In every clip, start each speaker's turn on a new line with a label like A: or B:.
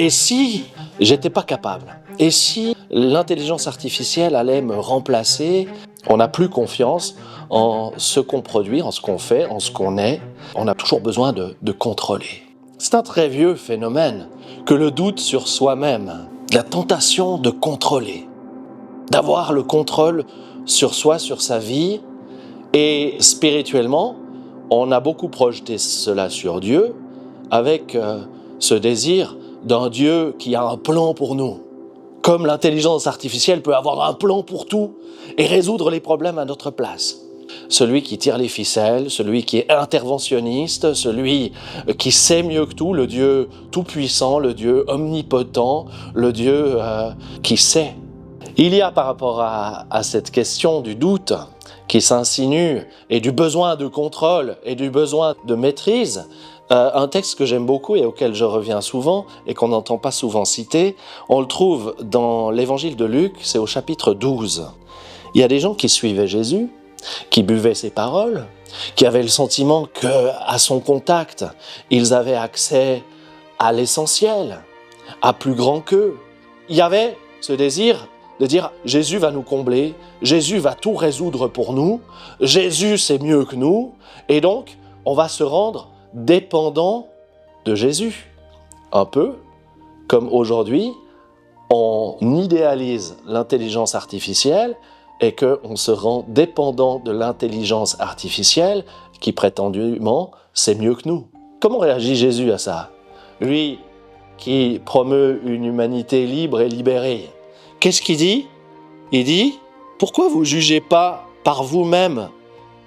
A: Et si j'étais pas capable? Et si l'intelligence artificielle allait me remplacer? On n'a plus confiance en ce qu'on produit, en ce qu'on fait, en ce qu'on est. On a toujours besoin de contrôler. C'est un très vieux phénomène que le doute sur soi-même, la tentation de contrôler, d'avoir le contrôle sur soi, sur sa vie. Et spirituellement, on a beaucoup projeté cela sur Dieu avec ce désir d'un Dieu qui a un plan pour nous. Comme l'intelligence artificielle peut avoir un plan pour tout et résoudre les problèmes à notre place. Celui qui tire les ficelles, celui qui est interventionniste, celui qui sait mieux que tout, le Dieu tout-puissant, le Dieu omnipotent, le Dieu qui sait. Il y a par rapport à cette question du doute qui s'insinue et du besoin de contrôle et du besoin de maîtrise, un texte que j'aime beaucoup et auquel je reviens souvent et qu'on n'entend pas souvent citer, on le trouve dans l'évangile de Luc, c'est au chapitre 12. Il y a des gens qui suivaient Jésus, qui buvaient ses paroles, qui avaient le sentiment qu'à son contact, ils avaient accès à l'essentiel, à plus grand qu'eux. Il y avait ce désir de dire « Jésus va nous combler, Jésus va tout résoudre pour nous, Jésus c'est mieux que nous, et donc on va se rendre dépendant de Jésus. » Un peu comme aujourd'hui, on idéalise l'intelligence artificielle et qu'on se rend dépendant de l'intelligence artificielle qui prétendument c'est mieux que nous. Comment réagit Jésus à ça? Lui qui promeut une humanité libre et libérée. Qu'est-ce qu'il dit? Il dit « Pourquoi vous ne jugez pas par vous-même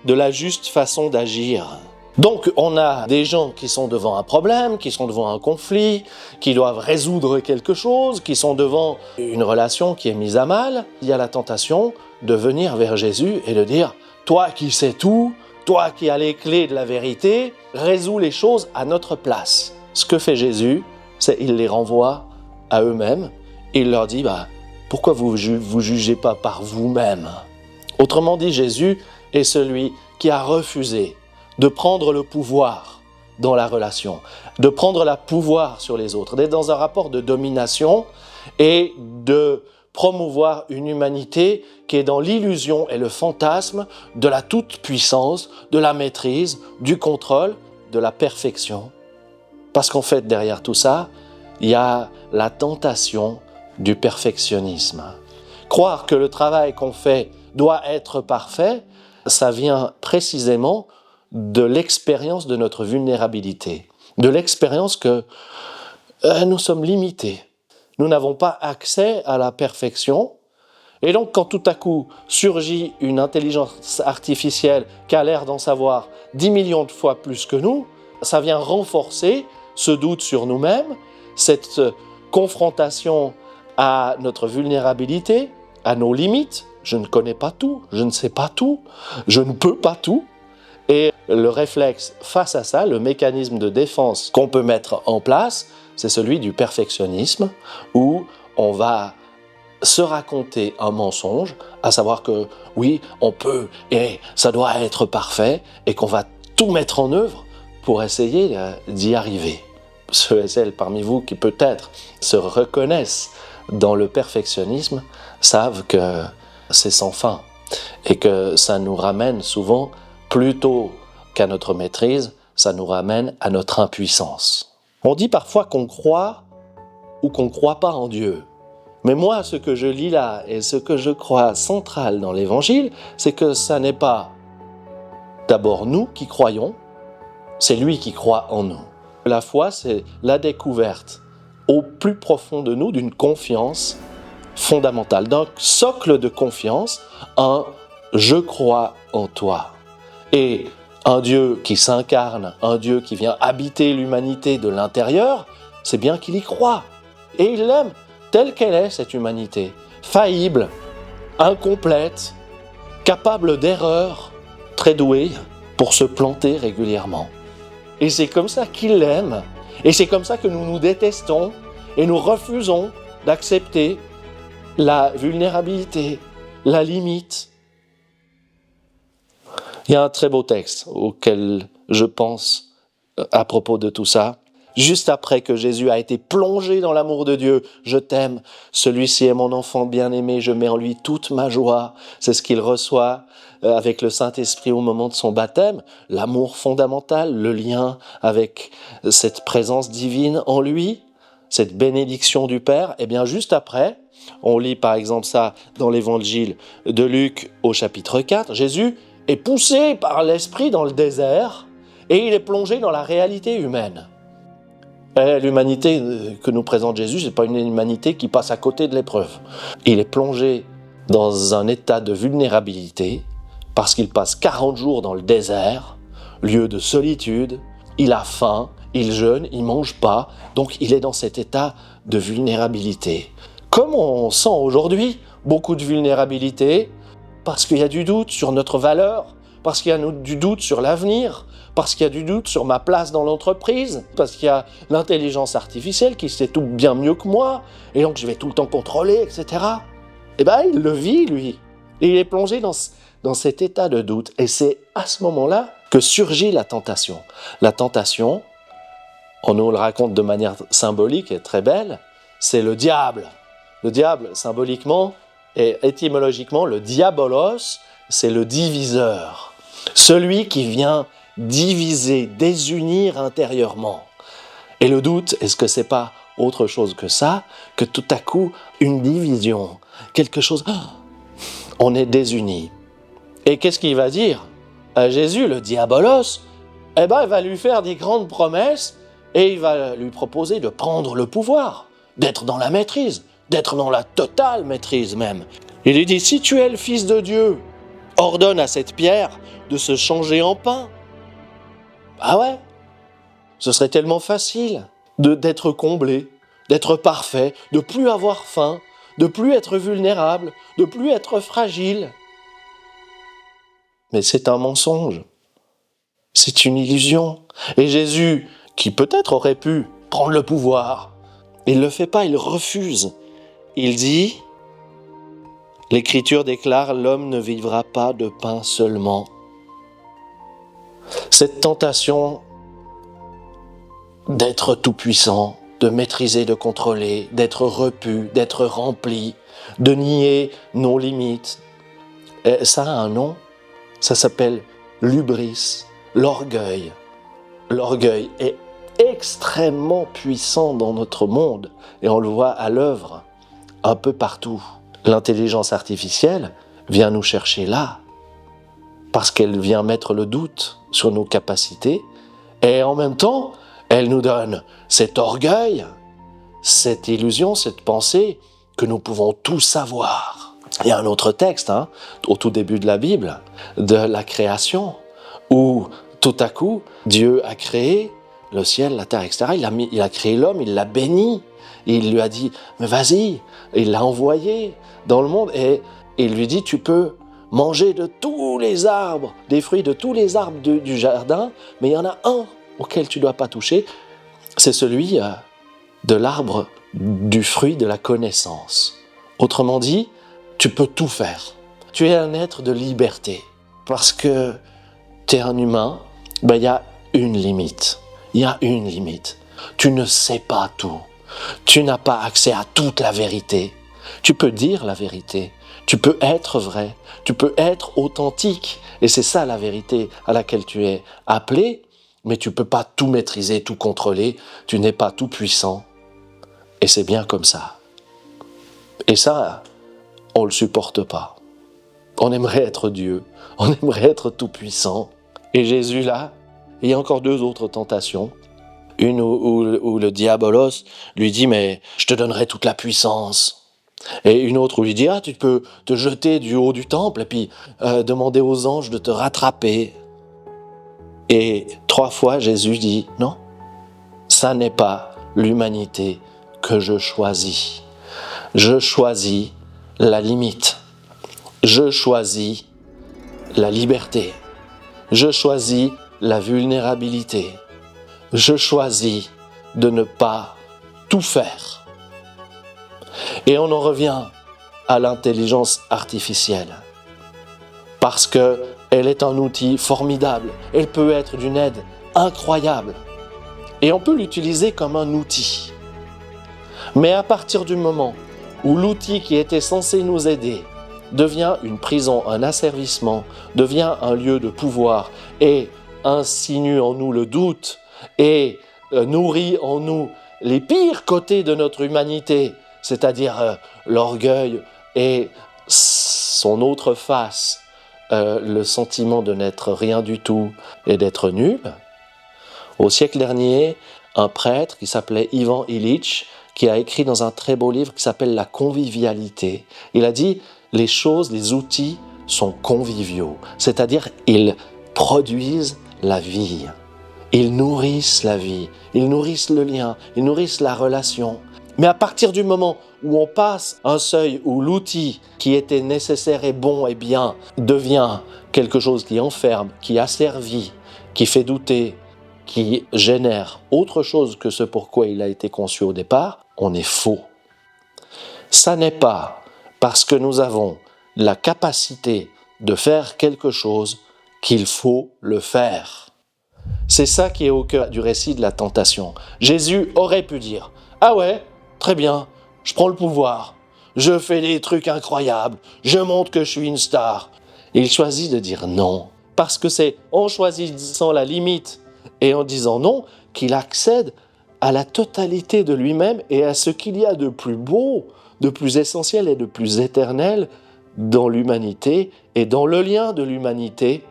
A: de la juste façon d'agir ?» Donc on a des gens qui sont devant un problème, qui sont devant un conflit, qui doivent résoudre quelque chose, qui sont devant une relation qui est mise à mal. Il y a la tentation de venir vers Jésus et de dire « Toi qui sais tout, toi qui as les clés de la vérité, résous les choses à notre place. » Ce que fait Jésus, c'est qu'il les renvoie à eux-mêmes et il leur dit « Pourquoi vous jugez pas par vous-même » Autrement dit, Jésus est celui qui a refusé de prendre le pouvoir dans la relation, de prendre le pouvoir sur les autres, d'être dans un rapport de domination et de promouvoir une humanité qui est dans l'illusion et le fantasme de la toute-puissance, de la maîtrise, du contrôle, de la perfection. Parce qu'en fait, derrière tout ça, il y a la tentation du perfectionnisme. Croire que le travail qu'on fait doit être parfait, ça vient précisément de l'expérience de notre vulnérabilité, de l'expérience que nous sommes limités. Nous n'avons pas accès à la perfection. Et donc, quand tout à coup surgit une intelligence artificielle qui a l'air d'en savoir 10 millions de fois plus que nous, ça vient renforcer ce doute sur nous-mêmes, cette confrontation à notre vulnérabilité, à nos limites. Je ne connais pas tout, je ne sais pas tout, je ne peux pas tout. Et le réflexe face à ça, le mécanisme de défense qu'on peut mettre en place, c'est celui du perfectionnisme, où on va se raconter un mensonge, à savoir que oui, on peut et ça doit être parfait, et qu'on va tout mettre en œuvre pour essayer d'y arriver. Ceux et celles parmi vous qui peut-être se reconnaissent dans le perfectionnisme savent que c'est sans fin et que ça nous ramène souvent plutôt qu'à notre maîtrise, ça nous ramène à notre impuissance. On dit parfois qu'on croit ou qu'on ne croit pas en Dieu. Mais moi, ce que je lis là et ce que je crois central dans l'Évangile, c'est que ça n'est pas d'abord nous qui croyons, c'est lui qui croit en nous. La foi, c'est la découverte au plus profond de nous d'une confiance fondamentale, d'un socle de confiance, un « je crois en toi ». Et un Dieu qui s'incarne, un Dieu qui vient habiter l'humanité de l'intérieur, c'est bien qu'il y croit. Et il l'aime telle qu'elle est, cette humanité, faillible, incomplète, capable d'erreurs, très douée pour se planter régulièrement. Et c'est comme ça qu'il l'aime, et c'est comme ça que nous nous détestons, et nous refusons d'accepter la vulnérabilité, la limite. Il y a un très beau texte auquel je pense à propos de tout ça. Juste après que Jésus a été plongé dans l'amour de Dieu, je t'aime, celui-ci est mon enfant bien-aimé, je mets en lui toute ma joie. C'est ce qu'il reçoit avec le Saint-Esprit au moment de son baptême, l'amour fondamental, le lien avec cette présence divine en lui, cette bénédiction du Père. Et bien juste après, on lit par exemple ça dans l'évangile de Luc au chapitre 4, Jésus est poussé par l'Esprit dans le désert et il est plongé dans la réalité humaine. Et l'humanité que nous présente Jésus, ce n'est pas une humanité qui passe à côté de l'épreuve. Il est plongé dans un état de vulnérabilité parce qu'il passe 40 jours dans le désert, lieu de solitude, il a faim, il jeûne, il ne mange pas, donc il est dans cet état de vulnérabilité. Comme on sent aujourd'hui beaucoup de vulnérabilité, parce qu'il y a du doute sur notre valeur, parce qu'il y a du doute sur l'avenir, parce qu'il y a du doute sur ma place dans l'entreprise, parce qu'il y a l'intelligence artificielle qui sait tout bien mieux que moi, et donc je vais tout le temps contrôler, etc. Eh bien, il le vit, lui. Et il est plongé dans cet état de doute. Et c'est à ce moment-là que surgit la tentation. La tentation, on nous le raconte de manière symbolique et très belle, c'est le diable. Le diable, symboliquement et étymologiquement, le diabolos, c'est le diviseur. Celui qui vient diviser, désunir intérieurement. Et le doute, est-ce que c'est pas autre chose que ça, que tout à coup, une division, quelque chose, on est désunis. Et qu'est-ce qu'il va dire à Jésus, le diabolos? Eh ben, il va lui faire des grandes promesses et il va lui proposer de prendre le pouvoir, d'être dans la maîtrise, d'être dans la totale maîtrise même. Il lui dit, si tu es le Fils de Dieu, ordonne à cette pierre de se changer en pain. Ah ouais, ce serait tellement facile d'être comblé, d'être parfait, de plus avoir faim, de plus être vulnérable, de plus être fragile. Mais c'est un mensonge, c'est une illusion. Et Jésus, qui peut-être aurait pu prendre le pouvoir, il ne le fait pas, il refuse. Il dit, l'Écriture déclare, l'homme ne vivra pas de pain seulement. Cette tentation d'être tout-puissant, de maîtriser, de contrôler, d'être repu, d'être rempli, de nier nos limites, ça a un nom, ça s'appelle l'hubris, l'orgueil. L'orgueil est extrêmement puissant dans notre monde et on le voit à l'œuvre un peu partout. L'intelligence artificielle vient nous chercher là, parce qu'elle vient mettre le doute sur nos capacités, et en même temps, elle nous donne cet orgueil, cette illusion, cette pensée que nous pouvons tout savoir. Il y a un autre texte, au tout début de la Bible, de la création, où tout à coup, Dieu a créé le ciel, la terre, etc. Il a créé l'homme, il l'a béni, il lui a dit, mais vas-y, il l'a envoyé dans le monde, et il lui dit, tu peux manger de tous les arbres, des fruits de tous les arbres du jardin, mais il y en a un auquel tu ne dois pas toucher, c'est celui de l'arbre du fruit de la connaissance. Autrement dit, tu peux tout faire. Tu es un être de liberté, parce que tu es un humain, il y a une limite. Il y a une limite. Tu ne sais pas tout. Tu n'as pas accès à toute la vérité. Tu peux dire la vérité. Tu peux être vrai. Tu peux être authentique. Et c'est ça la vérité à laquelle tu es appelé. Mais tu ne peux pas tout maîtriser, tout contrôler. Tu n'es pas tout puissant. Et c'est bien comme ça. Et ça, on ne le supporte pas. On aimerait être Dieu. On aimerait être tout puissant. Et Jésus là, il y a encore deux autres tentations. Une où le diabolos lui dit « mais je te donnerai toute la puissance ». Et une autre où il dit « ah, tu peux te jeter du haut du temple et puis demander aux anges de te rattraper ». Et 3 fois Jésus dit « non, ça n'est pas l'humanité que je choisis. Je choisis la limite. Je choisis la liberté. Je choisis la vulnérabilité. Je choisis de ne pas tout faire. » Et on en revient à l'intelligence artificielle. Parce qu'elle est un outil formidable. Elle peut être d'une aide incroyable. Et on peut l'utiliser comme un outil. Mais à partir du moment où l'outil qui était censé nous aider devient une prison, un asservissement, devient un lieu de pouvoir et insinue en nous le doute et nourrit en nous les pires côtés de notre humanité, c'est-à-dire l'orgueil et son autre face, le sentiment de n'être rien du tout et d'être nul. Au siècle dernier, un prêtre qui s'appelait Ivan Illich, qui a écrit dans un très beau livre qui s'appelle La convivialité, il a dit « les choses, les outils sont conviviaux », c'est-à-dire ils produisent la vie, ils nourrissent la vie, ils nourrissent le lien, ils nourrissent la relation. Mais à partir du moment où on passe un seuil où l'outil qui était nécessaire et bon et bien devient quelque chose qui enferme, qui asservit, qui fait douter, qui génère autre chose que ce pourquoi il a été conçu au départ, on est faux. Ça n'est pas parce que nous avons la capacité de faire quelque chose qu'il faut le faire. C'est ça qui est au cœur du récit de la tentation. Jésus aurait pu dire « Ah ouais, très bien, je prends le pouvoir, je fais des trucs incroyables, je montre que je suis une star. » Il choisit de dire non, parce que c'est en choisissant la limite et en disant non qu'il accède à la totalité de lui-même et à ce qu'il y a de plus beau, de plus essentiel et de plus éternel dans l'humanité et dans le lien de l'humanité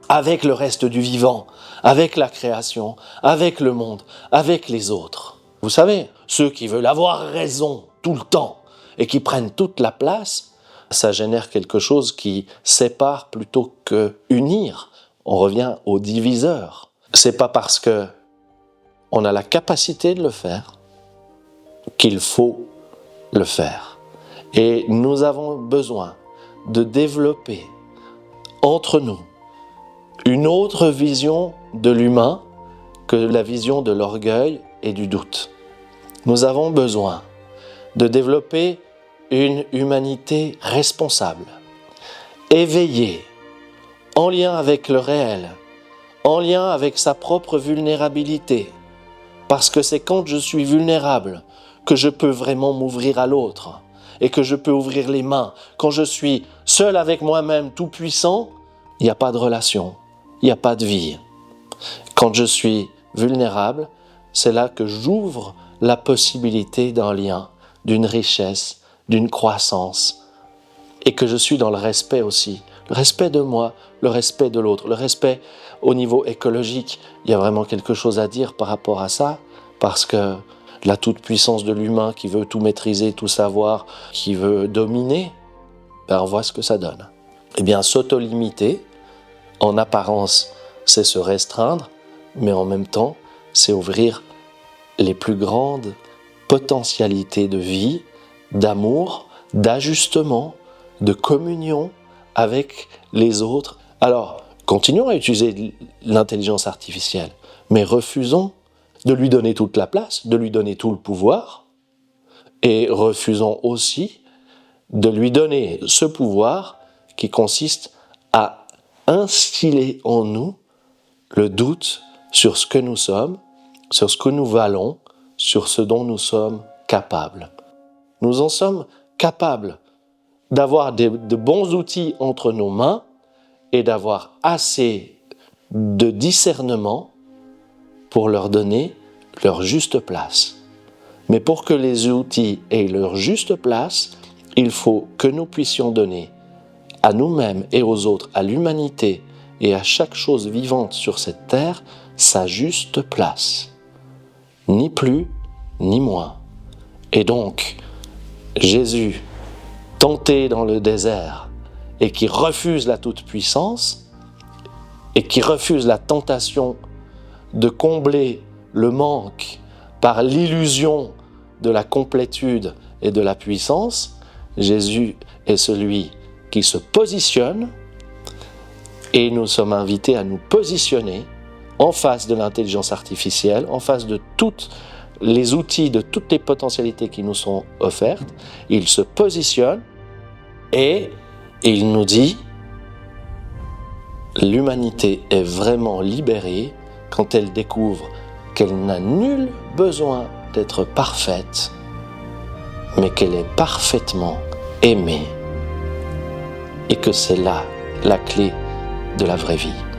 A: avec le reste du vivant, avec la création, avec le monde, avec les autres. Vous savez, ceux qui veulent avoir raison tout le temps et qui prennent toute la place, ça génère quelque chose qui sépare plutôt que unir. On revient au diviseur. C'est pas parce que on a la capacité de le faire qu'il faut le faire. Et nous avons besoin de développer entre nous une autre vision de l'humain que la vision de l'orgueil et du doute. Nous avons besoin de développer une humanité responsable, éveillée, en lien avec le réel, en lien avec sa propre vulnérabilité, parce que c'est quand je suis vulnérable que je peux vraiment m'ouvrir à l'autre et que je peux ouvrir les mains. Quand je suis seul avec moi-même, tout puissant, il n'y a pas de relation, il n'y a pas de vie. Quand je suis vulnérable, c'est là que j'ouvre la possibilité d'un lien, d'une richesse, d'une croissance, et que je suis dans le respect aussi. Le respect de moi, le respect de l'autre, le respect au niveau écologique. Il y a vraiment quelque chose à dire par rapport à ça, parce que la toute-puissance de l'humain qui veut tout maîtriser, tout savoir, qui veut dominer, on voit ce que ça donne. Eh bien, s'auto-limiter, en apparence, c'est se restreindre, mais en même temps, c'est ouvrir les plus grandes potentialités de vie, d'amour, d'ajustement, de communion avec les autres. Alors, continuons à utiliser l'intelligence artificielle, mais refusons de lui donner toute la place, de lui donner tout le pouvoir, et refusons aussi de lui donner ce pouvoir qui consiste à instiller en nous le doute sur ce que nous sommes, sur ce que nous valons, sur ce dont nous sommes capables. Nous en sommes capables d'avoir de bons outils entre nos mains et d'avoir assez de discernement pour leur donner leur juste place. Mais pour que les outils aient leur juste place, il faut que nous puissions donner à nous-mêmes et aux autres, à l'humanité et à chaque chose vivante sur cette terre, sa juste place. Ni plus, ni moins. Et donc, Jésus, tenté dans le désert, et qui refuse la toute-puissance, et qui refuse la tentation de combler le manque par l'illusion de la complétude et de la puissance, Jésus est celui qui se positionne, et nous sommes invités à nous positionner en face de l'intelligence artificielle, en face de tous les outils, de toutes les potentialités qui nous sont offertes. Il se positionne et il nous dit « L'humanité est vraiment libérée quand elle découvre qu'elle n'a nul besoin d'être parfaite, mais qu'elle est parfaitement aimée et que c'est là la clé de la vraie vie.